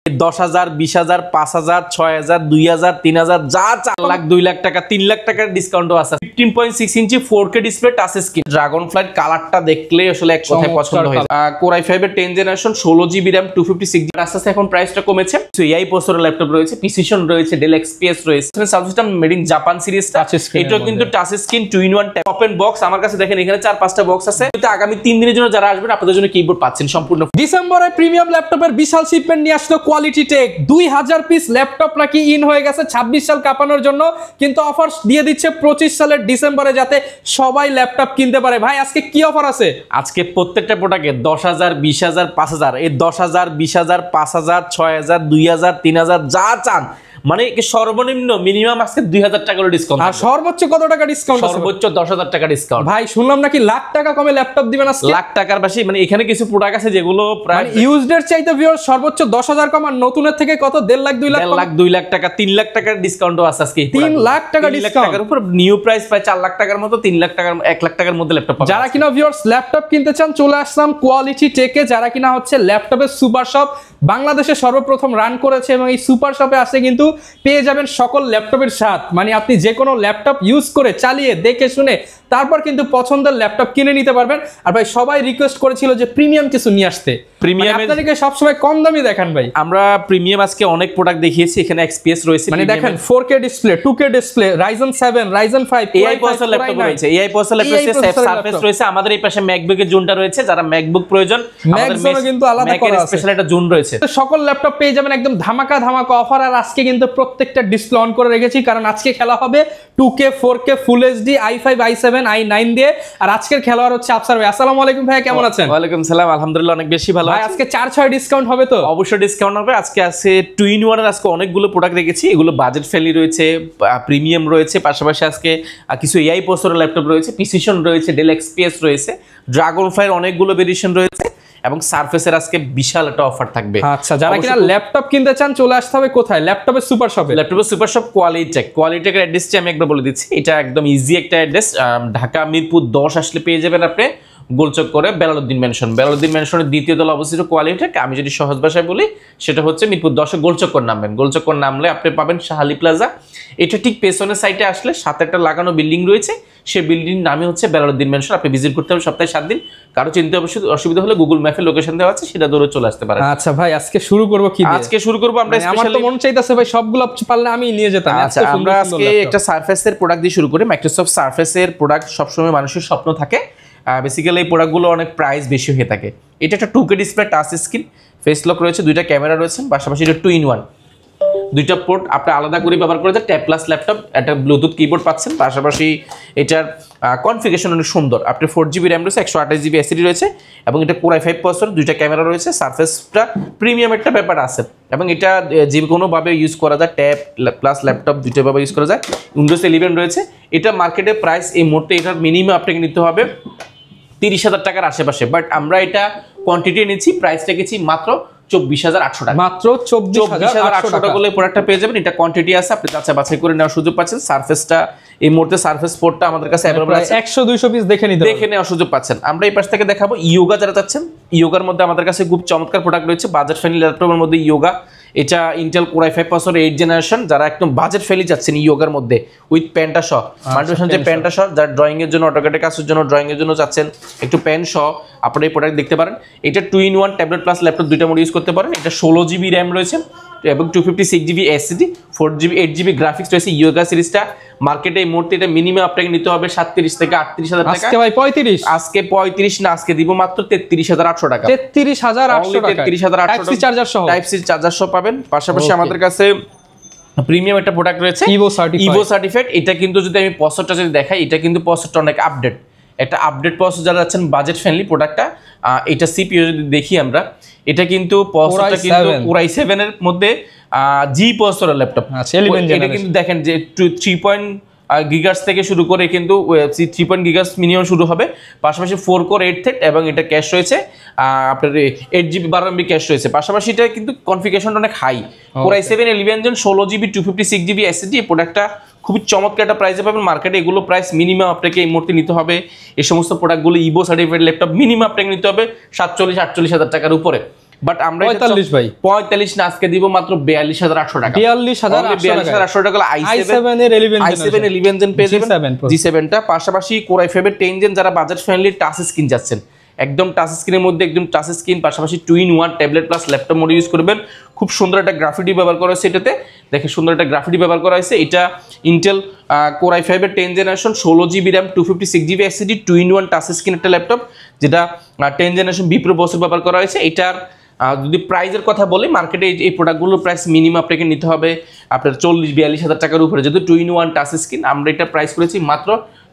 10,000, 20,000, 5,000, 6,000, 2,000, 3,000 যা 4 লাখ 2 লাখ টাকা 3 লাখ টাকার ডিসকাউন্টও আছে। 15.6 ইঞ্চি 4K display touch screen. Dragon flight কালারটা দেখলে আসলে এক কথায় পছন্দ হয়। Core i5 এর 10 জেনারেশন 16GB RAM 256GB আস্তে এখন প্রাইসটা কমেছে। AI প্রসেসরের ল্যাপটপ রয়েছে, প্রিসিশন রয়েছে, ডেল XPS রয়েছে। Sound system made in Japan series touch screen. এটাও কিন্তু touch screen 2-in-1 open box. আমার কাছে দেখেন এখানে 4-5টা বক্স আছে। কিন্তু আগামী 3 দিনের জন্য যারা আসবেন আপনাদের জন্য কিবোর্ড পাচ্ছেন সম্পূর্ণ। ডিসেম্বরে প্রিমিয়াম ল্যাপটপের বিশাল শিপমেন্ট নিয়ে আসলো কোয়ালিটি টেক। 2000 পিস ল্যাপটপ নাকি ইন হয়ে গেছে 26 সাল কাপানোর জন্য, কিন্তু অফার দিয়ে দিচ্ছে 25 সালের ডিসেম্বরে যাতে সবাই ল্যাপটপ কিনতে পারে। ভাই আজকে কি অফার আছে? আজকে প্রত্যেকটা প্রোডাক্টে 10,000, 20,000, 5,000, এই 10,000, 20,000, 5,000, 6,000, 2,000, 3,000 যা চান, মানে সর্বনিম্ন মিনিমাম আজকে 2,000 টাকা ডিসকাউন্ট। আর সর্বোচ্চ কত টাকা ডিসকাউন্ট? সর্বোচ্চ 10,000 টাকা ডিসকাউন্ট। ভাই শুনলাম নাকি লাখ টাকা কমে ল্যাপটপ দিবেন আজকে। লাখ টাকার বেশি, মানে এখানে কিছু প্রোডাক্ট আছে যেগুলো প্রায় ইউজড এর চাইতে ভিউয়ার সর্বোচ্চ 10,000 কম, আর নতুনের থেকে কত 1.5 লাখ 2 লাখ 1.5 লাখ 2 লাখ টাকা 3 লাখ টাকার ডিসকাউন্টও আছে আজকে। 3 লাখ টাকা ডিসকাউন্টের উপর নিউ প্রাইস প্রায় 4 লাখ টাকার মতো, 3 লাখ টাকার 1 লাখ টাকার মধ্যে ল্যাপটপ পাবেন। যারা কিনা ভিউয়ার্স ল্যাপটপ কিনতে চান চলে আসলাম কোয়ালিটি টেকে। যারা কিনা হচ্ছে ল্যাপটপের সুপার শপ বাংলাদেশে সর্বপ্রথম রান করেছে, এবং এই সুপার শপে আসলে কিন্তু পেয়ে যাবেন সকল ল্যাপটপের স্বাদ। মানে আপনি যে কোনো ল্যাপটপ ইউজ করে চালিয়ে দেখে শুনে তারপর কিন্তু পছন্দের ল্যাপটপ কিনে নিতে পারবেন। আর ভাই সবাই রিকোয়েস্ট করেছিল যে প্রিমিয়াম কিছু নিয়ে আসতে, প্রিমিয়াম আপনাদেরকে সবসময় কম দামি দেখান ভাই। আমরা প্রিমিয়াম আজকে অনেক প্রোডাক্ট দেখিয়েছি। এখানে XPS রয়েছে, মানে দেখেন 4K display, 2K display, Ryzen 7, Ryzen 5, AI processor laptop রয়েছে, AI প্রসেসর ল্যাপটপ রয়েছে, সারফেস রয়েছে। আমাদের এই পাশে ম্যাকবুকের জোনটা রয়েছে, যারা ম্যাকবুক প্রয়োজন আমাদের ম্যাকবুকে কিন্তু আলাদা করা আছে, স্পেশাল একটা জোন রয়েছে। সকল ল্যাপটপ পেয়ে যাবেন একদম ধামাকা ধামাকা অফার। আর আজকে কিন্তু প্রত্যেকটা ডিসপ্লে অন করে রেখেছি, কারণ আজকে খেলা হবে 2K 4K ফুল HD i5 i7 i9 দিয়ে। আর আজকের খেলোয়াড় হচ্ছে আফসার ভাই। আসসালামু আলাইকুম ভাই, কেমন আছেন? ওয়ালাইকুম সালাম, আলহামদুলিল্লাহ অনেক বেশি ভালো আছি। আজকে 4-6 ডিসকাউন্ট হবে তো? অবশ্যই ডিসকাউন্ট হবে। আজকে আছে 2-in-1 এর আজকে অনেকগুলো প্রোডাক্ট রেখেছি। এগুলো বাজেট ফ্রেন্ডলি রয়েছে, প্রিমিয়াম রয়েছে, পাশাপাশি আজকে কিছু AI প্রসেসরের ল্যাপটপ রয়েছে, প্রিসিশন রয়েছে, ডেল XPS রয়েছে, ড্রাগন ফ্লাইয়ের অনেকগুলো ভেরিয়েশন রয়েছে, এবং সারফেসের আজকে বিশাল একটা অফার থাকবে। আচ্ছা, যারা কিনা ল্যাপটপ কিনতে চান চলে আসতে হবে কোথায়? ল্যাপটপের সুপার শপে। ল্যাপটপের সুপার শপ কোয়ালিটেকের অ্যাড্রেসটি আমি একবার বলে দিচ্ছি। এটা একদম ইজি একটা অ্যাড্রেস। ঢাকা মিরপুর 10 আসলে পেয়ে যাবেন আপনি গোলচক করে বেলালউদ্দিন ম্যানশনের দ্বিতীয় তলা অবস্থিত কোয়ালিটেক। আমি যদি সহজ ভাষায় বলি সেটা হচ্ছে মিরপুর 10 গোলচক্কর নামবেন। গোলচক্কর নামলে আপনি পাবেন শাহালি প্লাজা। এটা ঠিক পেছনের সাইডে আসলে সাথে একটা লাগানো বিল্ডিং রয়েছে, সেই বিল্ডিং নামই হচ্ছে বেলালউদ্দিন ম্যানশন। আপনি ভিজিট করতে হবে সপ্তাহে 7 দিন। কারো চিন্তা অসুবিধা হলে গুগল ম্যাপে লোকেশন দেওয়া আছে, সেটা ধরে চলে আসতে পারেন। আচ্ছা ভাই, আজকে শুরু করব কি দিয়ে? আজকে শুরু করব আমরা আমার তো মন চাইতেছে ভাই সবগুলো পারলে আমি নিয়ে যেতাম। আচ্ছা, আমরা আজকে একটা সারফেসের প্রোডাক্ট দিয়ে শুরু করি। মাইক্রোসফট সারফেসের প্রোডাক্ট সবসময় মানুষের স্বপ্ন থাকে। বেসিক্যালি এই প্রোডাক্টগুলো অনেক প্রাইস বেশি হয়ে থাকে। এটা একটা 2K display touch screen, face lock রয়েছে, 2টা ক্যামেরা রয়েছে, পাশাপাশি এটা 2-in-1 2টা পোর্ট আপনি আলাদা করে ব্যবহার করে ট্যাব প্লাস ল্যাপটপ, একটা ব্লুটুথ কিবোর্ড পাচ্ছেন। পাশাপাশি এটার কনফিগারেশন অনেক সুন্দর। আপনি 4GB RAM রয়েছে, 128GB SSD রয়েছে, এবং এটা Core i5 প্রসেসর, 2টা ক্যামেরা রয়েছে, সারফেসটা প্রিমিয়াম একটা ব্যাপার আছে, এবং এটা যে কোনোভাবে ইউজ করা যায়, ট্যাব প্লাস ল্যাপটপ দুইটা ভাবে ইউজ করা যায়। উইন্ডোজ 11 রয়েছে। এটা মার্কেটে প্রাইস এই মুহূর্তে এটার মিনিমাম আপনাকে নিতে হবে 30,000 টাকার আশেপাশে, বাট আমরা এটা কোয়ান্টিটি নিচ্ছি, প্রাইসটা গেছি মাত্র 24,800 টাকা। মাত্র 24,800 টাকা করলে প্রোডাক্টটা পেয়ে যাবেন। এটা কোয়ান্টিটি আছে, আপনি যাচাই বাছাই করে নেওয়ার সুযোগ পাচ্ছেন। সারফেসটা এই মুহূর্তে সারফেস পোর্টটা আমাদের কাছে अवेलेबल আছে, 100-200 পিস দেখে নেওয়ার সুযোগ পাচ্ছেন। আমরা এই পাশ থেকে দেখাবো ইয়োগা। যারা চাচ্ছেন ইয়োগার মধ্যে আমাদের কাছে খুব চমৎকার প্রোডাক্ট রয়েছে বাজেট ফ্রেন্ডলি ল্যাপটপের মধ্যে ইয়োগা। এটা Intel Core i5 processor 8 generation. যারা একদম বাজেট ফ্রেন্ডলি যাচ্ছেন ইয়োগার মধ্যে উইথ প্যান্টা সহ, মাল্টিমিশন যে প্যান্টা সহ, যারা ড্রয়িং এর জন্য, অটোক্যাডের কাজের জন্য, ড্রয়িং এর জন্য চাচ্ছেন একটু প্যান সহ, আপনারা এই প্রোডাক্ট দেখতে পারেন। এটা 2-in-1 ট্যাবলেট প্লাস ল্যাপটপ দুইটা মোড ইউজ করতে পারেন। এটা 16GB RAM রয়েছে এবং 256GB SSD, 4GB 8GB graphics রয়েছে। ইয়োগা সিরিজটা মার্কেটে এই মুহূর্তে এটা মিনিমাম আপনাকে নিতে হবে 37 থেকে 38,000 টাকা। আজকে ভাই 35, আজকে 35 না, আজকে দিব মাত্র 33,800 টাকা। 33,800 টাকা, 33,800 টাইপ সি চার্জার সহ পাবেন। পাশাপাশি আমাদের কাছে প্রিমিয়াম একটা প্রোডাক্ট রয়েছে ইভো সার্টিফাইড। এটা কিন্তু যদি আমি প্রসেসরটা যদি দেখাই, এটা কিন্তু প্রসেসরটা অনেক আপডেট, একটা আপডেট প্রসেসর। যারা যাচ্ছেন বাজেট ফ্রেন্ডলি প্রোডাক্টটা, এটা সিপিইউ যদি দেখি আমরা, এটা কিন্তু প্রসেসরটা কিন্তু Core i7 এর মধ্যে জি প্রসেসরের ল্যাপটপ। এটা কিন্তু দেখেন যে 3 গিগার্স থেকে শুরু করে কিন্তু 3 গিগার্স মিনিমাম শুরু হবে। পাশাপাশি 4 কোর 8 থ্রেড, এবং এটা ক্যাশ রয়েছে আপনার 8GB 12MB ক্যাশ রয়েছে। পাশাপাশি এটা কিন্তু কনফিগারেশনটা অনেক হাই। Core i7 11 জন 16GB 256GB SSD। এই প্রোডাক্টটা খুবই চমৎকার একটা প্রাইসে পাবেন মার্কেটে। এগুলো প্রাইস মিনিমাম আপনাকে এই মুহূর্তে নিতে হবে। এই সমস্ত প্রোডাক্টগুলো ইভো সার্টিফাইড ল্যাপটপ মিনিমাম আপনাকে নিতে হবে 47-48,000 টাকার উপরে। বাট আমরা 45 ভাই 45 না, আজকে দিব মাত্র 42800 টাকা। 42800 টাকা i7 এর 11 জেন পেয়ে যাবেন G7 টা। পাশাপাশি Core i5 এর 10 জেন যারা বাজেট ফ্রেন্ডলি টাচ স্ক্রিন যাচ্ছেন, একদম টাচ স্ক্রিনের মধ্যে একদম টাচ স্ক্রিন, পাশাপাশি 2-in-1 tablet plus laptop mode use করবেন। খুব সুন্দর একটা গ্রাফিটি ব্যবহার করা হয়েছে এটাতে, দেখে সুন্দর একটা গ্রাফিটি ব্যবহার করা হয়েছে। এটা ইন্টেল Core i5 এর 10 generation 16GB RAM 256GB SSD 2-in-1 touch screen একটা ল্যাপটপ, যেটা 10 জেনারেশন বি প্রো প্রসেসর ব্যবহার করা হয়েছে। এটার যদি প্রাইজের কথা বলি, মার্কেটে এই প্রোডাক্টগুলোর প্রাইস মিনিমাম আপনাকে নিতে হবে আপনার 40-42 হাজার টাকার উপরে, যেহেতু 2-in-1 টাচ স্ক্রিন। আমরা এটা প্রাইস করেছি মাত্র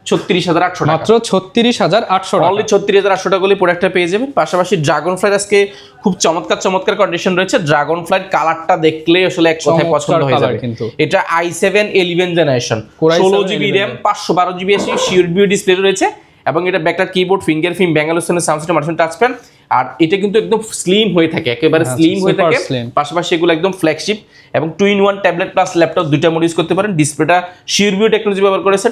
36,800 টাকা, মাত্র 36,800 টাকা, অনলি 36,800 টাকা বলে প্রোডাক্টটা পেয়ে যাবেন। পাশাপাশি ড্রাগন ফ্লাই আজকে খুব চমৎকার কন্ডিশন রয়েছে। ড্রাগন ফ্লাইট কালারটা দেখলে আসলে এক কথায় পছন্দ হয়ে যাবে। এটা i7 11 generation 16GB RAM 512GB sure view display রয়েছে, এবং এটা ব্যাকলাইট কিবোর্ড, ফিঙ্গারপ্রিন্ট, ব্যাঙ্গালোর সাউন্ড সিস্টেম, মার্শন টাচ প্যান। আর এটা কিন্তু একদম স্লিম হয়ে থাকে, একেবারে স্লিম হয়ে থাকে। পাশাপাশি এগুলো একদম ফ্ল্যাগশিপ এবং 2-in-1 ট্যাবলেট প্লাস ল্যাপটপ দুইটা মোড ইউজ করতে পারেন। ডিসপ্লেটা শিওর ভিউ টেকনোলজি ব্যবহার করেছে,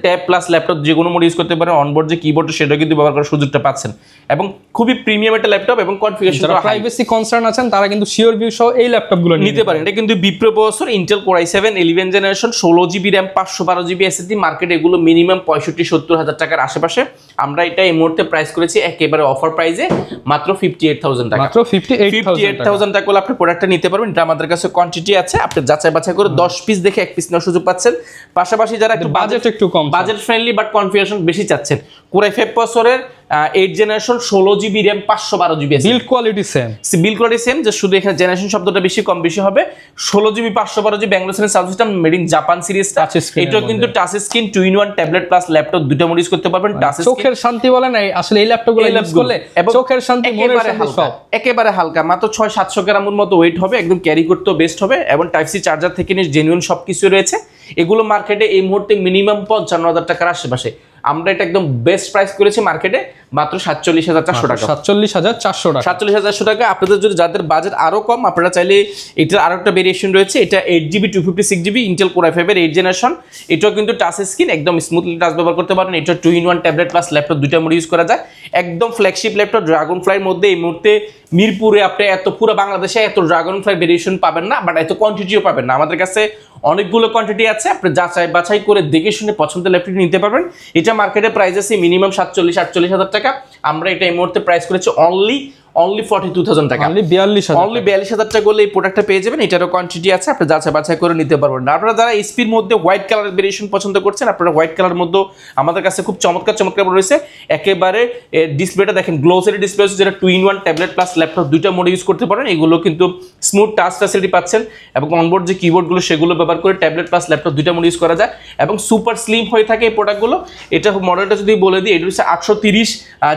ট্যাব প্লাস ল্যাপটপ যে কোনো মোড ইউজ করতে পারেন। অনবোর্ড যে কিবোর্ড সেটা কিন্তু ব্যবহার করার সুযোগটা পাচ্ছেন, এবং খুবই প্রিমিয়াম একটা ল্যাপটপ এবং কনফিগারেশন যারা প্রাইভেসি কনসার্ন আছেন তারা কিন্তু শিওর ভিউ সহ এই ল্যাপটপগুলো নিতে পারেন। এটা কিন্তু Bipro processor Intel Core i7 11 generation 16GB RAM 512GB SSD, মার্কেটে এগুলো মিনিমাম 65-70 হাজার টাকার আশেপাশে। আমরা এটা এই মুহূর্তে প্রাইস করেছি একেবারে অফার প্রাইসে মাত্র 58,000 টাকা, মাত্র 58,000 টাকা হলে আপনি প্রোডাক্টটা নিতে পারবেন। এটা আমাদের কাছে কোয়ান্টিটি আছে, আপনি যাচাই বাছাই করে 10 পিস দেখে 1 পিস নেওয়ার সুযোগ পাচ্ছেন। পাশাপাশি যারা একটু বাজেট একটু কম, বাজেট ফ্রেন্ডলি বাট কনফিগারেশন বেশি চাচ্ছেন, Core i5 প্রসেসরের 8 generation 16GB RAM 512GB build quality same, যে শুধু এখানে জেনারেশন শব্দটা বেশি কম বেশি হবে। 16GB 512GB Bangalore sound system made in Japan সিরিজটা, এটা কিন্তু touch screen 2-in-1 tablet plus laptop দুটো মোড ইউজ করতে পারবেন। টাচ চোখের শান্তি বলে না আসলে এই ল্যাপটপগুলো ইউজ করলে চোখের শান্তি, মনের শান্তি একেবারে হালকা, মাত্র 600-700 গ্রামের মতো ওয়েট হবে, একদম ক্যারি করতেও বেস্ট হবে, এবং টাইপ সি চার্জার থেকে নিয়ে জেনুইন সবকিছু রয়েছে। এগুলো মার্কেটে এই মুহূর্তে মিনিমাম 55,000 টাকার আশেপাশে। আমরা এটা একদম বেস্ট প্রাইস করেছি মার্কেটে মাত্র 47,400 টাকা, 47,400 টাকা। আপনাদের যদি যাদের বাজেট আরো কম, আপনারা চাইলে এটার আরো একটা ভেরিয়েশন রয়েছে, এটা 8GB 256GB Intel Core i5 এর 8 জেনারেশন। এটাও কিন্তু টাচ স্ক্রিন, একদম স্মুথলি টাচ ব্যবহার করতে পারেন। এটা 2-in-1 ট্যাবলেট প্লাস ল্যাপটপ দুইটা মোড ইউজ করা যায়, একদম ফ্ল্যাগশিপ ল্যাপটপ। ড্রাগন ফ্লাইয়ের মধ্যে এই মুহূর্তে মিরপুরে আপনি এত পুরো বাংলাদেশে এত ড্রাগন ফ্লাই ভেরিয়েশন পাবেন না, বাট এত কোয়ান্টিটিও পাবেন না। আমাদের কাছে অনেকগুলো কোয়ান্টিটি আছে, আপনি যাচাই বাছাই করে দেখে শুনে পছন্দের ল্যাপটপটি নিতে পারবেন। এটা মার্কেটে প্রাইস আছে মিনিমাম 47-48 হাজার টাকা। আমরা এটা এই মুহূর্তে প্রাইস করেছি অনলি 42,000 টাকা, অনলি 42,000 টাকা করলে এই প্রোডাক্টটা পেয়ে যাবেন। এটারও কোয়ান্টিটি আছে, আপনি যাচাই বাছাই করে নিতে পারবেন। আপনারা যারা এসপির মধ্যে হোয়াইট কালার ভেরিয়েশন পছন্দ করছেন, আপনারা হোয়াইট কালার মধ্যে আমাদের কাছে খুব চমৎকার রয়েছে। একেবারে ডিসপ্লেটা দেখেন গ্লোসারি ডিসপ্লে, যেটা 2-in-1 ট্যাবলেট প্লাস ল্যাপটপ দুইটা মোড ইউজ করতে পারেন। এগুলো কিন্তু স্মুথ টাচ ফ্যাসিলিটি পাচ্ছেন, এবং অনবোর্ড যে কিবোর্ডগুলো সেগুলো ব্যবহার করে ট্যাবলেট প্লাস ল্যাপটপ দুইটা মোড ইউজ করা যায়, এবং সুপার স্লিম হয়ে থাকে এই প্রোডাক্টগুলো। এটা মডেলটা যদি বলে দিই, এটা হচ্ছে 830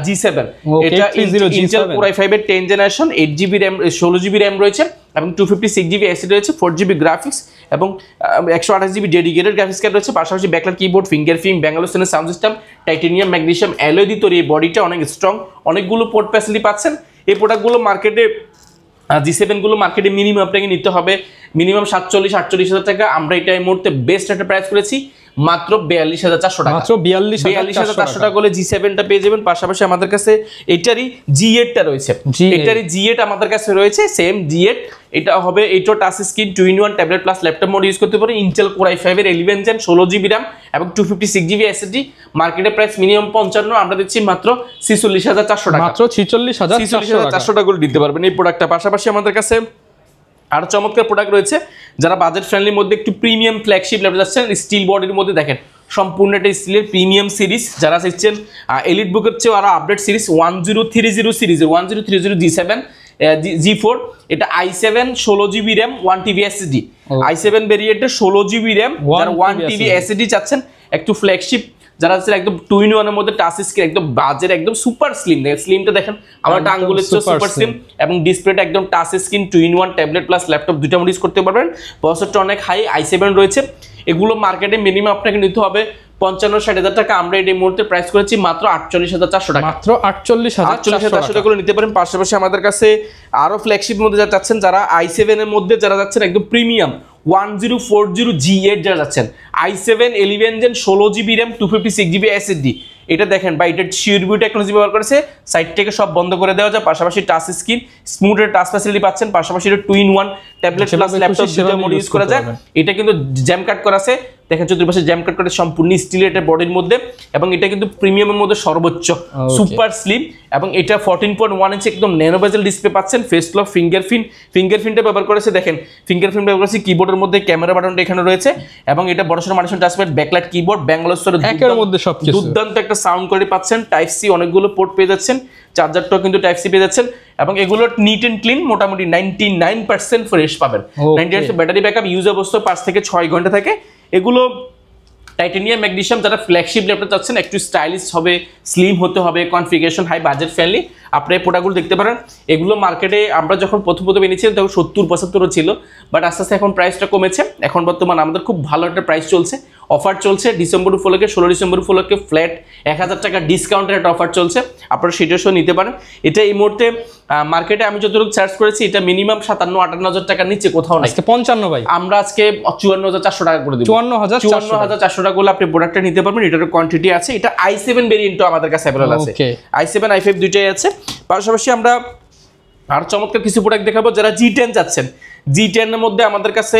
G7, এটা ইন্টেল Core i5 এর 10 generation 8GB RAM 16GB RAM রয়েছে, এবং 256GB SSD রয়েছে, 4GB গ্রাফিক্স এবং 128GB ডেডিকেটেড গ্রাফিক্স কার্ড রয়েছে। পাশাপাশি ব্যাকলাইট কিবোর্ড, ফিঙ্গারপ্রিন্ট, ব্যাঙ্গালোর sound system, titanium, magnesium, alloy দিয়ে তৈরি। এই বডিটা অনেক স্ট্রং, অনেকগুলো পোর্ট ফ্যাসিলিটি পাচ্ছেন। এই প্রোডাক্টগুলো মার্কেটে G7 গুলো মার্কেটে মিনিমাম আপনাকে নিতে হবে মিনিমাম 47-48 হাজার টাকা। আমরা এটা এই মুহূর্তে বেস্ট একটা প্রাইস করেছি মাত্র 42,400 টাকা, মাত্র 42,400 টাকা হলে G7 টা পেয়ে যাবেন। পাশাপাশি আমাদের কাছে এটারই G8 টা রয়েছে, এটারই G8 আমাদের কাছে রয়েছে, সেম G8। এটা হবে এইটা touch screen 2-in-1 tablet plus laptop mode use করতে পারে। ইন্টেল Core i5 এর 11 জেন 16GB RAM এবং 256GB SSD। মার্কেটে প্রাইস মিনিমাম 55, আমরা দিচ্ছি মাত্র 46,400 টাকা, মাত্র 46,400 টাকা করে দিতে পারবেন এই প্রোডাক্টটা। পাশাপাশি আমাদের কাছে আরো চমৎকার প্রোডাক্ট রয়েছে, যারা বাজেট ফ্রেন্ডলির মধ্যে একটু প্রিমিয়াম ফ্ল্যাগশিপ ল্যাপটপ যাচ্ছেন, স্টিল বডির মধ্যে দেখেন সম্পূর্ণ একটা স্টিলের প্রিমিয়াম সিরিজ। যারা চাইছেন এলিট বুকের চেয়েও আরো আপডেট সিরিজ 1030 সিরিজের 1030 G7 G4, এটা i7 16GB RAM 1TB SSD, i7 ভেরিয়েন্টের 16GB RAM, যারা 1TB SSD চাচ্ছেন, একটু ফ্ল্যাগশিপ যারা আছে একদম 2-in-1 এর মধ্যে টাচ স্ক্রিন, একদম বাজেট একদম সুপার স্লিম। স্লিমটা দেখেন আমার একটা আঙ্গুলের চেয়ে সুপার স্লিম, এবং ডিসপ্লেটা একদম touch screen 2-in-1 tablet plus laptop দুইটা মোড ইউজ করতে পারবেন। প্রসেসরটা অনেক হাই, i7 রয়েছে। এগুলো মার্কেটে মিনিমাম আপনাকে নিতে হবে 55-60 হাজার টাকা। আমরা এই মুহূর্তে প্রাইস করেছি মাত্র 48,400 টাকা, মাত্র 48,400 টাকা করে নিতে পারেন। পাশাপাশি আমাদের কাছে আরো ফ্ল্যাগশিপ মধ্যে যারা চাচ্ছেন, যারা i7 এর মধ্যে যারা যাচ্ছেন একদম প্রিমিয়াম 1040 G8 যারা যাচ্ছেন, i7 11 gen 16GB RAM 256GB SSD, এটা দেখেন বা এটা শিউরবিউ টেকনোলজি ব্যবহার করেছে, সাইড থেকে সব বন্ধ করে দেওয়া যায়, পাশাপাশি touch screen smooth touch facility পাচ্ছেন, পাশাপাশি এটা 2-in-1 ট্যাবলেট প্লাস ল্যাপটপ দুটো মোড ইউজ করা যায়। এটা কিন্তু জ্যাম কাট করা আছে, দেখেন চতুর্পাশে জ্যাম কাট করে সম্পূর্ণ স্টিলের এটা বডির মধ্যে, এবং এটা কিন্তু প্রিমিয়ামের মধ্যে সর্বোচ্চ সুপার স্লিম, এবং এটা 14.1 ইঞ্চি একদম ন্যানো বেজেল ডিসপ্লে পাচ্ছেন। ফেস লক ফিঙ্গারপ্রিন্টে ব্যবহার করেছে, দেখেন ফিঙ্গারপ্রিন্ট ব্যবহার করেছে, কিবোর্ডের মধ্যে ক্যামেরা বাটনটা এখানে রয়েছে, এবং এটা বড়সড় মানুষের টাচপ্যাড ব্যাকলাইট কিবোর্ড ব্যাঙ্গালোর একের মধ্যে সবকিছু দুর্দান্ত একটা সাউন্ড কোয়ালিটি পাচ্ছেন। টাইপ সি অনেকগুলো পোর্ট পেয়ে যাচ্ছেন, চার্জারটাও কিন্তু টাইপ সি পেয়ে যাচ্ছেন, এবং এগুলো নিট এন্ড ক্লিন, মোটামুটি 99% ফ্রেশ পাবেন। 90% ব্যাটারি ব্যাকআপ, ইউজ অবস্থা 5 থেকে 6 ঘন্টা থাকে। এগুলো টাইটানিয়াম ম্যাগনেসিয়াম, যারা ফ্ল্যাগশিপ ল্যাপটপ চাচ্ছেন, একটু স্টাইলিশ হবে, স্লিম হতে হবে, কনফিগারেশন হাই, বাজেট ফ্রেন্ডলি, আপনি এই প্রোডাক্টগুলো দেখতে পারেন। এগুলো মার্কেটে আমরা যখন প্রথম এনেছিলাম তখন 70-75 ছিল, বাট আস্তে আস্তে এখন প্রাইসটা কমেছে। এখন বর্তমান আমাদের খুব ভালো একটা প্রাইস চলছে, অফার চলছে ডিসেম্বর উপলক্ষে, 16 ডিসেম্বর উপলক্ষে ফ্ল্যাট 1000 টাকা ডিসকাউন্টের একটা অফার চলছে, আপনারা সেটা সহ নিতে পারেন। এটা এই মুহূর্তে মার্কেটে আমি যতটুকু সার্চ করেছি এটা মিনিমাম 57-58 হাজার টাকার নিচে কোথাও নাই। 55 ভাই, আমরা আজকে 54,400 টাকা করে দিব। 54,400 টাকা করলে আপনি প্রোডাক্টটা নিতে পারবেন। এটার কোয়ান্টিটি আছে, এটা i7 ভেরিয়েন্টও আমাদের কাছে अवेलेबल আছে, i7 i5 দুইটাই আছে। পাশাপাশি আমরা আর চমৎকার কিছু প্রোডাক্ট দেখাবো যারা G10 যাচ্ছেন। G10 এর মধ্যে আমাদের কাছে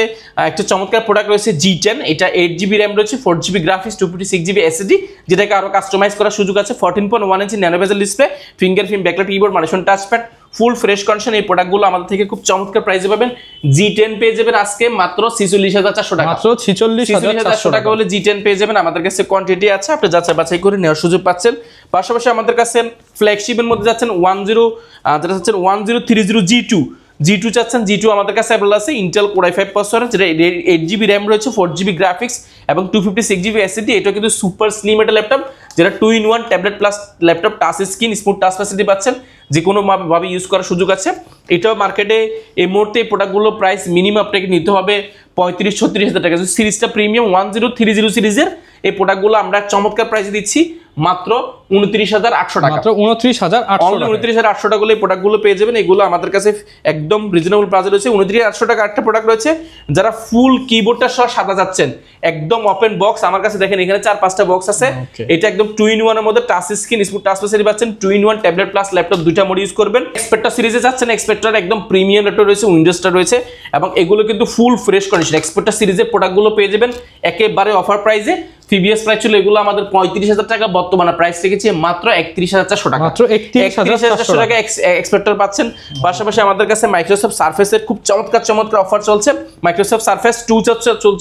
একটা চমৎকার প্রোডাক্ট রয়েছে G10, এটা 8GB র্যাম রয়েছে, 4GB গ্রাফিক্স, 256GB SSD, যেটাকে আরো কাস্টমাইজ করার সুযোগ আছে। 14.1 inch nano bezel display, fingerprint backlight keyboard, মানুষন টাচপ্যাড, ফুল ফ্রেশ কন্ডিশন। এই প্রোডাক্টগুলো আমাদের থেকে খুব চমৎকার প্রাইসে পাবেন। G10 পেয়ে যাবেন আজকে মাত্র 46,400 টাকা, মাত্র 46,400 টাকা হলে G10 পেয়ে যাবেন। আমাদের কাছে কোয়ান্টিটি আছে, আপনি যাচাই বাছাই করে নেওয়ার সুযোগ পাচ্ছেন। পাশাপাশি আমাদের কাছে ফ্ল্যাগশিপের মধ্যে যাচ্ছেন 1030 G2 চাচ্ছেন, G2 আমাদের কাছে अवेलेबल আছে। ইন্টেল কোর i5 প্রসেসর, যেটা 8GB র্যাম রয়েছে, 4GB গ্রাফিক্স এবং 256GB SSD। এটা কিন্তু সুপার স্লিম একটা ল্যাপটপ, যেটা 2-in-1 tablet plus laptop, touch screen, smooth touch facility পাচ্ছেন, যে কোনো ভাবে ইউজ করার সুযোগ আছে। এটাও মার্কেটে এই মুহূর্তে প্রোডাক্টগুলো প্রাইস মিনিমাম আপনাকে নিতে হবে 35-36 হাজার টাকা। সিরিজটা প্রিমিয়াম 1030 সিরিজের এই প্রোডাক্টগুলো আমরা চমৎকার প্রাইসে দিচ্ছি মাত্র 29,800 টাকা, মাত্র 29,800 টাকা এই প্রোডাক্টগুলো পেয়ে যাবেন। এগুলো আমাদের কাছে একদম রিজনেবল প্রাইসে রয়েছে। 29,800 টাকা একটা প্রোডাক্ট রয়েছে, যারা ফুল কিবোর্ডটা সহ সাদা যাচ্ছেন, একদম ওপেন বক্স, আমার কাছে দেখেন এখানে 4-5টা বক্স আছে। এটা একদম 2-in-1 এর মধ্যে touch screen, smooth touch facility পাচ্ছেন, 2-in-1 ট্যাবলেট প্লাস ল্যাপটপ দুইটা মোড ইউজ করবেন। এক্সপেক্টর সিরিজে যাচ্ছেন, এক্সপেক্টর একদম প্রিমিয়াম ল্যাপটপ রয়েছে, উইন্ডোজটা রয়েছে, এবং এগুলো কিন্তু ফুল ফ্রেশ কন্ডিশন। এক্সপেক্টর সিরিজের প্রোডাক্টগুলো পেয়ে যাবেন একেবারে অফার প্রাইসে। প্রিভিয়াস প্রাইস ছিল এগুলো আমাদের 35,000 টাকা, বর্তমানে প্রাইস রেখেছি মাত্র 31,400 টাকা, মাত্র 31,400 টাকা এক্সপেক্টর পাচ্ছেন। পাশাপাশি আমাদের কাছে মাইক্রোসফট সারফেসের খুব চমৎকার অফার চলছে। মাইক্রোসফট সারফেস 2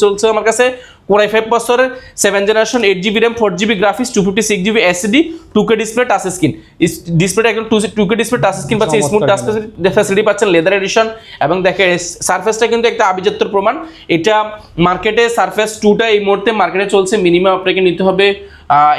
চলছে আমার কাছে, কোর i5 প্রসেসরের 7th generation, 8GB RAM, 4GB graphics, 256GB SSD, 2K display, touch screen. ডিসপ্লেটা একদম 2K ডিসপ্লে, টাচ স্ক্রিন পাচ্ছেন, স্মুথ টাচ ফ্যাসিলিটি পাচ্ছেন, লেদার এডিশন। এবং দেখেন সারফেসটা কিন্তু একটা আভিজাত্যর প্রমাণ। এটা মার্কেটে সারফেস 2টা এই মুহূর্তে মার্কেটে চলছে, মিনিমাম আপনাকে নিতে হবে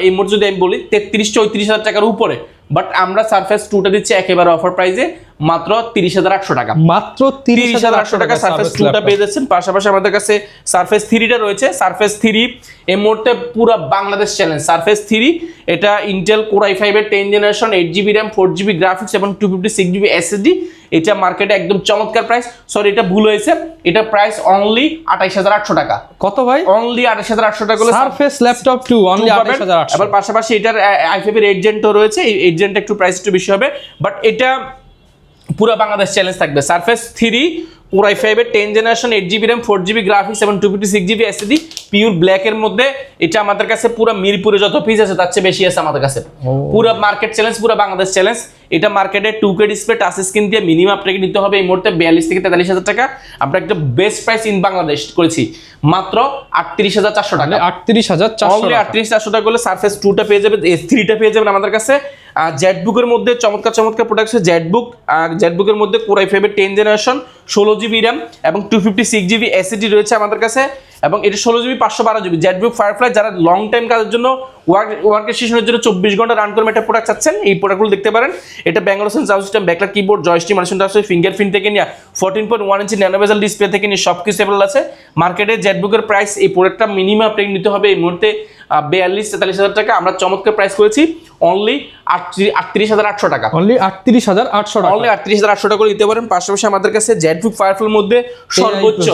এই মুহূর্তে যদি আমি বলি 33-34 হাজার টাকার উপরে, বাট আমরা সারফেস 2টা দিচ্ছি একেবারে অফার প্রাইসে মাত্র 30,800 টাকা, মাত্র 30,800 টাকা সারফেস 2টা পেয়ে যাচ্ছেন। পাশাপাশি আমাদের কাছে সারফেস 3টা রয়েছে। সারফেস 3 এই মুহূর্তে পুরো বাংলাদেশ চ্যালেঞ্জ। সারফেস 3 এটা ইন্টেল কোর i5 এর 10th generation, 8GB RAM, 4GB graphics এবং 256GB SSD। এটা মার্কেটে একদম চমৎকার প্রাইস, সরি এটা ভুল হয়েছে, এটা প্রাইস অনলি 28,800 টাকা। কত ভাই? অনলি 28,800 টাকা করে সারফেস ল্যাপটপ 2 অনলি 28,800। আবার পাশাপাশি এটার i5 এর 8 জেনটা রয়েছে, এই 8 জেনটা একটু প্রাইস একটু বেশি হবে, বাট এটা পুরো বাংলাদেশ চ্যালেঞ্জ থাকবে। সারফেস 3 কোর i5 এর 10th generation, 8GB RAM, 4GB graphics এবং 256GB SSD, পিওর ব্ল্যাক এর মধ্যে। এটা আমাদের কাছে পুরো মিরপুরে যত পিস আছে তার চেয়ে বেশি আছে আমাদের কাছে। পুরো মার্কেট চ্যালেঞ্জ, পুরো বাংলাদেশ চ্যালেঞ্জ। এটা মার্কেটে 2K ডিসপ্লে, টাচ স্ক্রিন দিয়ে মিনিমাম আপনাকে নিতে হবে এই মুহূর্তে 42 থেকে 43 হাজার টাকা। আমরা একটা বেস্ট প্রাইস ইন বাংলাদেশ করেছি মাত্র 38,400 টাকা, 38,400 টাকা করলে সারফেস 2টা পেয়ে যাবেন, S3টা পেয়ে যাবেন আমাদের কাছে। জেটবুকের মধ্যে চমৎকার প্রোডাক্ট আছে। জেটবুকের মধ্যে কোর i5 এর 10th জেনারেশন, 16GB র্যাম এবং 256GB SSD রয়েছে আমাদের কাছে, এবং এটা 16GB 512GB জেটবুক ফায়ারফ্লাই। যারা লং টাইম কাজের জন্য ওয়ার্ক স্টেশনের জন্য 24 ঘন্টা রান করবে একটা প্রোডাক্ট চাচ্ছেন, এই প্রোডাক্টগুলো দেখতে পারেন। এটা ব্যাঙ্গালোর sound system, backlight keyboard, joystick, মানুষন টাচ, ফিঙ্গারপ্রিন্ট থেকে নিয়ে 14.1 ইঞ্চি ন্যানো বেজেল ডিসপ্লে থেকে নিয়ে সবকিছু अवेलेबल আছে মার্কেটে। জেটবুকের প্রাইস এই প্রোডাক্টটা মিনিমাম আপনাকে নিতে হবে এই মুহূর্তে 42-43 হাজার টাকা। আমরা চমৎকার প্রাইস করেছি অনলি 38,800 টাকা, অনলি 38,800 টাকা, অনলি 38,800 টাকা করে দিতে পারেন। পাশাপাশি আমাদের কাছে জেটবুক ফায়ারফ্লাইয়ের মধ্যে সর্বোচ্চ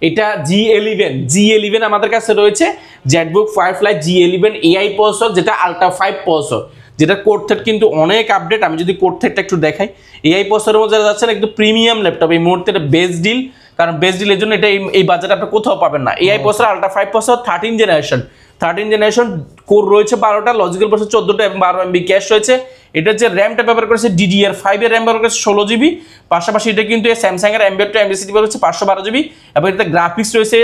এটা G11 G11 আমাদের কাছে রয়েছে, Jetbook firefly G11 AI processor, যেটা আলট্রা 5 প্রসেসর, যেটা কোর থ্রেড কিন্তু অনেক আপডেট। আমি যদি কোর থ্রেডটা একটু দেখাই, AI প্রসেসরের মধ্যে যারা যাচ্ছেন একটু প্রিমিয়াম ল্যাপটপ, এই মুহূর্তে এটা বেস্ট ডিল, কারণ বেস্ট ডিলের জন্য এটা এই বাজারে আপনি কোথাও পাবেন না। AI processor ultra 5 processor 13 generation, core রয়েছে 12টা, লজিক্যাল প্রসেসর 14টা এবং 12 MB ক্যাশ রয়েছে। এটা যে র্যামটা ব্যবহার করেছে DDR5 এর র্যাম ব্যবহার করেছে 16 GB, পাশাপাশি এটা কিন্তু স্যামসাং এর এমবিএফ টু এমবিসি ব্যবহার করেছে 512 GB, এবং এটাতে গ্রাফিক্স রয়েছে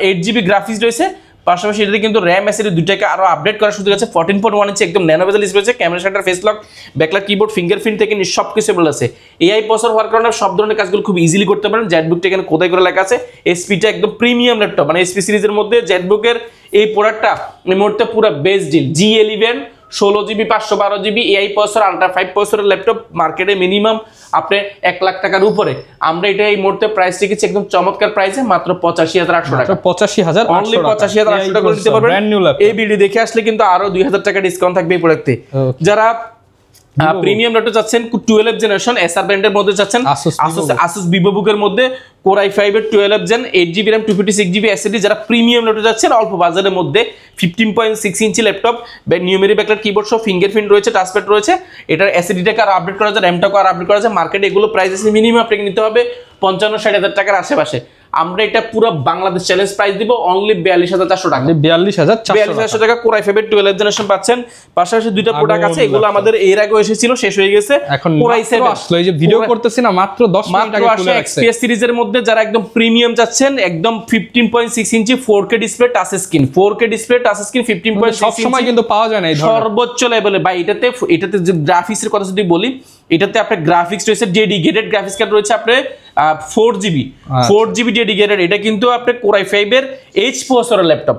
8 GB গ্রাফিক্স রয়েছে। পাশাপাশি এটাতে কিন্তু র্যাম এসএসডি দুটাকে আরো আপডেট করার সুযোগ আছে। 14.1 ইঞ্চি একদম ন্যানো বেজেল ডিসপ্লে রয়েছে, camera shutter, face lock, backlight, keyboard, fingerprint থেকে সব কিছু এবল আছে। AI প্রসেসর হওয়ার কারণে সব ধরনের কাজগুলো খুব ইজিলি করতে পারেন। জেটবুকটা এখানে কোথায় করে লেখা আছে, এসপিটা একদম প্রিমিয়াম ল্যাপটপ, মানে এসপি সিরিজের মধ্যে জেটবুকের এই প্রোডাক্টটা এই মুহূর্তে পুরো best deal. G11 16 GB 512 GB AI processor ultra 5 প্রসেসরের ল্যাপটপ মার্কেটে মিনিমাম আপনি 1 লাখ টাকার উপরে। আমরা এটা এই মুহূর্তে প্রাইস রেখেছি একদম চমৎকার প্রাইসে, মাত্র 85,800 টাকা। 85,800 অনলি 85,800 টাকা করে দিতে পারবেন। এই ভিডিও দেখে আসলে কিন্তু আরো 2,000 টাকা ডিসকাউন্ট থাকবে এই প্রোডাক্টে। যারা প্রিমিয়াম ল্যাপটপ চাচ্ছেন 12 জেনারেশন এসআর ব্র্যান্ডের মধ্যে চাচ্ছেন, Asus VivoBook এর মধ্যে Core i5 এর 12 gen 8GB RAM 256GB SSD, যারা প্রিমিয়াম ল্যাপটপ চাচ্ছেন অল্প বাজারের মধ্যে 15.6 ইঞ্চি ল্যাপটপ, নিউমেরিক ব্যাকলাইট, কিবোর্ড সহ, ফিঙ্গারপ্রিন্ট রয়েছে, টাচপ্যাড রয়েছে, এটার SSD-টাকে আরো আপডেট করা যায়, র্যামটাকে আরো আপডেট করা যায়। মার্কেটে এগুলো প্রাইস আছে মিনিমাম আপনাকে নিতে হবে 55-60,000 টাকার আশেপাশে। আমরা এটা পুরো বাংলাদেশ চ্যালেঞ্জ প্রাইস দিব অনলি 42,400 টাকা। 42,400 টাকা Core i5 এর 12 জেনারেশন পাচ্ছেন। পাশাপাশি দুইটা প্রোডাক্ট আছে, এগুলো আমাদের এর আগে এসেছিল, শেষ হয়ে গেছে। এখন Core i7 আসলে এই যে ভিডিও করতেছি না, মাত্র 10 মিনিট আগে খুলে রাখছে। XPS সিরিজের মধ্যে যারা একদম প্রিমিয়াম চাচ্ছেন, একদম 15.6 ইঞ্চি 4K display touch screen, 4K display touch screen 15.6 সব সময় কিন্তু পাওয়া যায় না এই ধরনের সর্বোচ্চ লেভেলে ভাই। এটাতে যে গ্রাফিক্সের কথা যদি বলি, এটাতে আপনার গ্রাফিক্স রয়েছে, ডেডিকেটেড গ্রাফিক্স কার্ড রয়েছে আপনার 4GB ডেডিকেটেড। এটা কিন্তু আপনার Core i5 এর H প্রসেসরের laptop,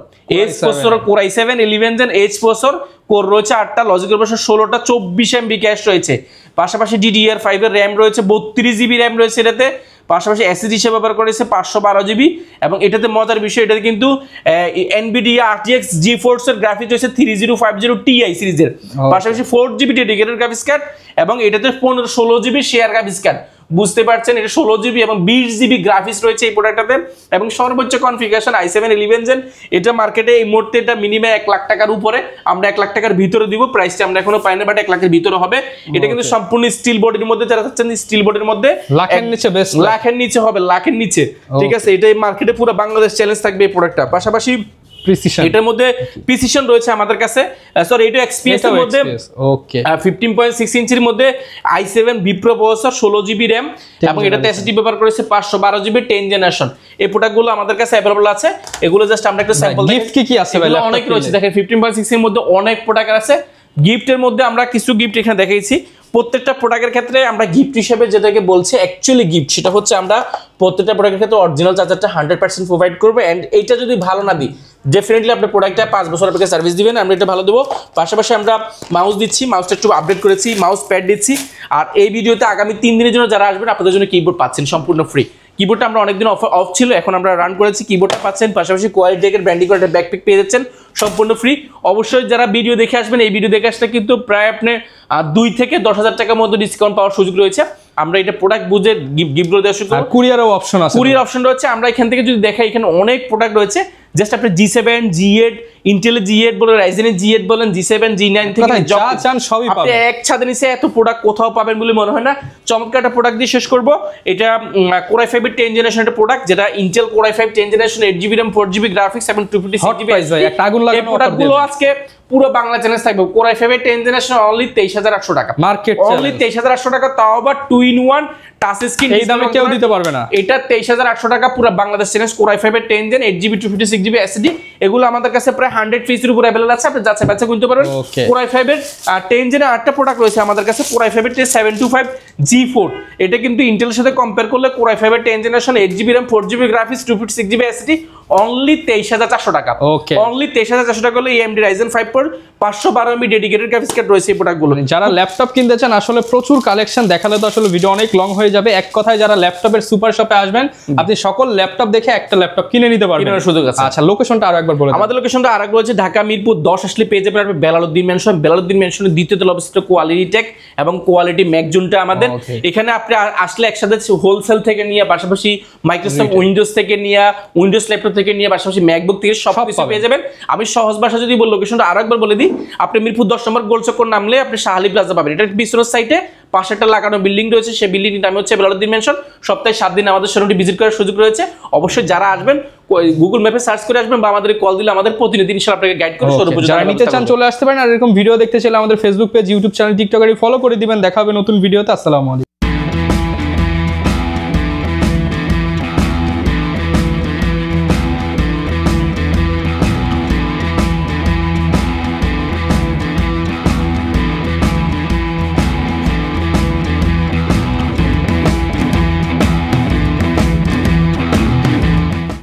H processor Core i7 11 gen H processor, core রয়েছে 8টা, লজিক্যাল প্রসেসর 16টা, 24 MB ক্যাশ রয়েছে। পাশাপাশি DDR5 এর র্যাম রয়েছে, 32GB র্যাম রয়েছে এটাতে। পাশাপাশি SSD হিসেবে ব্যবহার করেছে 512GB, এবং এটাতে মজার বিষয়, এটাতে কিন্তু NVIDIA RTX GeForce এর গ্রাফিক্স রয়েছে 3050 Ti সিরিজের, পাশাপাশি 4GB ডেডিকেটেড গ্রাফিক্স কার্ড, এবং এটাতে 16GB শেয়ার গ্রাফিক্স কার্ড। বুঝতে পারছেন, এটা 16GB এবং 20GB গ্রাফিক্স রয়েছে এই প্রোডাক্টটাতে, এবং সর্বোচ্চ কনফিগারেশন i7 11 জেন। এটা মার্কেটে এই মুহূর্তে এটা মিনিমাম 1 লাখ টাকার উপরে, আমরা 1 লাখ টাকার ভিতরে দিব। প্রাইসটা আমরা এখনো পাই না, বাট 1 লাখের ভিতরে হবে। এটা কিন্তু সম্পূর্ণ স্টিল বডির মধ্যে, যারা চাচ্ছেন স্টিল বডির মধ্যে লাখের নিচে, বেস্ট লাখের নিচে হবে, লাখের নিচে, ঠিক আছে। এটাই মার্কেটে পুরো বাংলাদেশ চ্যালেঞ্জ থাকবে এই প্রোডাক্টটা। পাশাপাশি এটার মধ্যে প্রিসিশন রয়েছে আমাদের কাছে, সরি এটা XPS এর মধ্যে, ওকে 15.6 ইঞ্চির মধ্যে i7 Vipro processor, 16GB RAM, এবং এটাতে SSD ব্যবহার করেছে 512GB 10 জেনারেশন। এই প্রোডাক্টগুলো আমাদের কাছে अवेलेबल আছে। এগুলো জাস্ট আমরা একটা স্যাম্পল গিফট কি আছে ভাই, অনেক রয়েছে দেখেন। 15.6 এর মধ্যে অনেক প্রোডাক্ট আছে। গিফটের মধ্যে আমরা কিছু গিফট এখানে দেখাইছি। প্রত্যেকটা প্রোডাক্টের ক্ষেত্রে আমরা গিফট হিসেবে যেটাকে বলছি অ্যাকচুয়ালি গিফট, সেটা হচ্ছে আমরা প্রত্যেকটা প্রোডাক্টের ক্ষেত্রে অরিজিনাল চার্জারটা 100% প্রোভাইড করবো। এন্ড এইটা যদি ভালো না দিই, ডেফিনেটলি আপনার প্রোডাক্টটা 5 বছর আপনাকে সার্ভিস দিবেন, আমরা এটা ভালো দেবো। পাশাপাশি আমরা মাউস দিচ্ছি, মাউসটা একটু আপডেট করেছি, মাউস প্যাড দিচ্ছি। আর এই ভিডিওতে আগামী 3 দিনের জন্য যারা আসবেন, আপনাদের জন্য কিবোর্ড পাচ্ছেন সম্পূর্ণ ফ্রি। কিবোর্ডটা আমরা অনেকদিন অফ ছিল, এখন আমরা রান করেছি, কিবোর্ডটা পাচ্ছেন। পাশাপাশি কোয়ালিটেকের ব্র্যান্ডিং করে একটা ব্যাকপ্যাক পেয়ে যাচ্ছেন সম্পূর্ণ ফ্রি। অবশ্যই যারা ভিডিও দেখে আসবেন, এই ভিডিও দেখে আসলে কিন্তু প্রায় আপনি 2 থেকে 10,000 টাকার মধ্যে ডিসকাউন্ট পাওয়ার সুযোগ রয়েছে। আমরা এটা প্রোডাক্ট বুঝে গিফটগুলো দেওয়ার সুযোগ, কুরিয়ারও অপশন আছে, কুরিয়ার অপশন রয়েছে। আমরা এখান থেকে যদি দেখাই, এখানে অনেক প্রোডাক্ট রয়েছে। জাস্ট আপনি G7, G8, ইন্টেলের G8 বলেন, রাইজেনের G8 বলেন, G7, G9 থেকে যা চান সবই পাবেন। আপনি এক ছাদের নিচে এত প্রোডাক্ট কোথাও পাবেন বলে মনে হয় না। চমৎকার একটা প্রোডাক্ট দিয়ে শেষ করব। এটা Core i5 এর 10 জেনারেশনের প্রোডাক্ট, যেটা Intel Core i5 10 generation 8GB RAM 4GB graphics এবং 256GB একটা আগুন লাগানো। এই প্রোডাক্টগুলো আজকে পুরো বাংলা চ্যালেঞ্জ থাকবে। Core i5 এর 10 জেনারেশন অনলি 23,800 টাকা মার্কেট, অনলি 23,800 টাকা, তাও আবার 2-in-1 টাচ স্ক্রিন। এই দামে কেউ দিতে পারবে না। এটা 23,800 টাকা পুরো বাংলাদেশ চ্যালেঞ্জ। Core i5 এর 10 জেন 8GB 256GB SSD, এগুলো আমাদের কাছে প্রায় 100 পিসের উপর अवेलेबल আছে, আপনি যাচ্ছে বাচ্চা কিনতে পারবেন। Core i5 এর 10 জেনের 8টা প্রোডাক্ট রয়েছে আমাদের কাছে। Core i5 এর 725 G4, এটা কিন্তু ইন্টেলের সাথে কম্পেয়ার করলে Core i5 এর 10 generation 8GB RAM 4GB graphics 256GB SSD only 23,400 টাকা। অনলি 23,400 টাকা হলে AMD Ryzen 5 Pro 512MB dedicated graphics card রয়েছে এই প্রোডাক্টগুলো। যারা ল্যাপটপ কিনতে চান, আসলে প্রচুর কালেকশন দেখালে তো আসলে ভিডিও অনেক লং হয়ে যাবে। এক কথায় যারা ল্যাপটপের সুপার শপে আসবেন, আপনি সকল ল্যাপটপ দেখে একটা ল্যাপটপ কিনে নিতে পারবেন, কেনার সুযোগ আছে। আচ্ছা, লোকেশনটা আরো একবার বলে দিন। আমাদের লোকেশনটা আরেক রয়েছে ঢাকা মিরপুর 10 আসলে পেয়ে যাবেন আপনি বেলালউদ্দিন মেনশন। বেলালউদ্দিন মেনশনের দ্বিতীয় তলায় অবস্থিত কোয়ালিটি টেক এবং কোয়ালিটি ম্যাকজুনটা আমাদের। এখানে আপনি আসলে একসাথে হোলসেল থেকে নিয়ে, পাশাপাশি মাইক্রোসফট উইন্ডোজ থেকে নিয়ে, উইন্ডোজ ল্যাপটপ থেকে নিয়ে পাশাপাশি ম্যাকবুক থেকে সব কিছু পাবেন। পেয়ে যাবেন। আমি সহজ ভাষা যদি বল লোকেশনটা আরেকবার বলে দিই, আপনি মিরপুর 10 নম্বর গোলচক্কর নামলে আপনি শাহালি প্লাজা পাবেন। এটা বিশ্বরোড সাইটে পাশে একটা লাগানো বিল্ডিং রয়েছে, সেই বিল্ডিংটির নাম হচ্ছে বেলালুদ্দিন মেনশন। সপ্তাহে 7 দিন আমাদের শোরুমটি ভিজিট করার সুযোগ রয়েছে। অবশ্যই যারা আসবেন গুগল ম্যাপে সার্চ করে আসবেন বা আমাদের কল দিলে আমাদের প্রতিনিধি ইনশাআল্লাহ আপনাকে গাইড করে শোরুম পর্যন্ত যারা নিতে চান চলে আসতে পারেন। আর এরকম ভিডিও দেখতে চাইলে আমাদের ফেসবুক পেজ, ইউটিউব চ্যানেল, টিকটকে ফলো করে দিবেন। দেখা হবে নতুন ভিডিওতে। আসসালামু আলাইকুম।